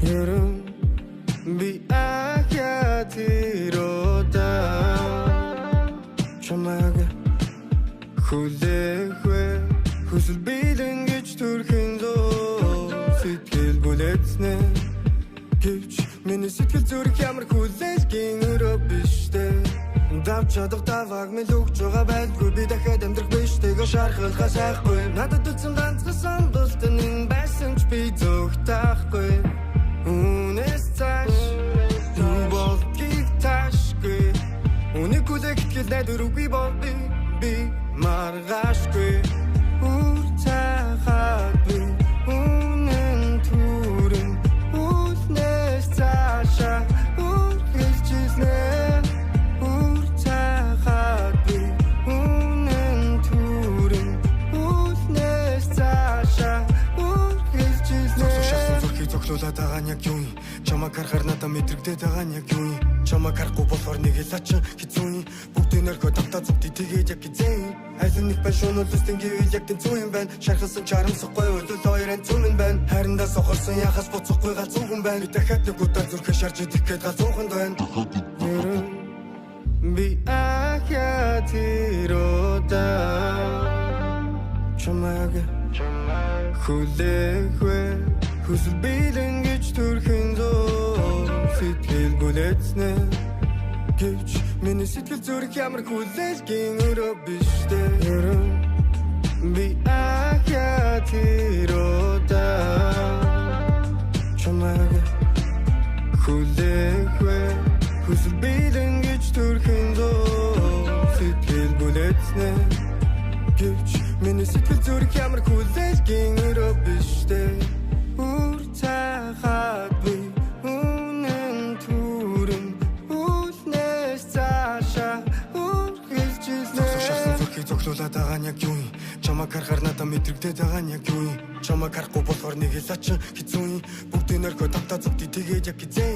Яран би ахятирода чамаг хүлээхвэ хүсэл билэн гэж төрхэн зөө сэтгэл бүлэцнэ гэвч миний сэтгэл зүрх ямар хүлээлгийн өрөө биштэй давч чадах таваг минь өгч байгаа байлгүй би дахиад амьдрах биш тэгээ шархалхаа сайхгүй надад үтсэн ганцхан сонголт нь байсан ч би зүгтахгүй үнэс цааш болдгийг таашгүй үнийг хүлээгтгэл найдваргүй болби би маргаашгүй үр цахаад би үнэн түрэн үлнээс цааша үргэлжлэнэ үр цахаад би үнэн түрэн үлнээс цааша үргэлжлэнэ зохиолоод байгаа нь яг юу юм чамаг харахаар надад мэдрэгдээд байгаа нь яг юу юм чамаг харахгүй болохоор нэг хэлаач хэцүү юм бүгдийн өргөө тавтаа зүгтий тэгээд яг гизээ аль нэг башуун үлдсэн гэвэл яг тэнцүү юм байна шархсан чарамсахгүй үлдэл хоёрын зүмэн байна хайрандаа сохорсон яхас буцахгүй галзуухан байна би дахиад нэг удаа зүрхээ шарж идэх гээд галзуухан байна би ахятирода чамаг хүлээхвэ хүсэл билэн гэж төрхэн зөө сэтгэл бүлэцнэ гэвч миний сэтгэл зүрх ямар хүлээлгийн өрөө биштэй би ахятирода чамаг хүлээхвэ хүсэл билэн гэж төрхэн зөө сэтгэл бүлэцнэ гэвч миний сэтгэл зүрх ямар хүлээлгийн өрөө биштэй үр цахаад би үнэн түрэн үлнээс цаашаа үргэлжлэнэ зүрхийг зөглүүлээд байгаа нь яг юу юм чамаг харахаар надад мэдрэгдээд байгаа нь яг юу юм чамаг харахгүй болохоор нэг хэлаач хэцүү юм бүгдийн өргөө тавтаа зүгтий тэгээд яг гизээ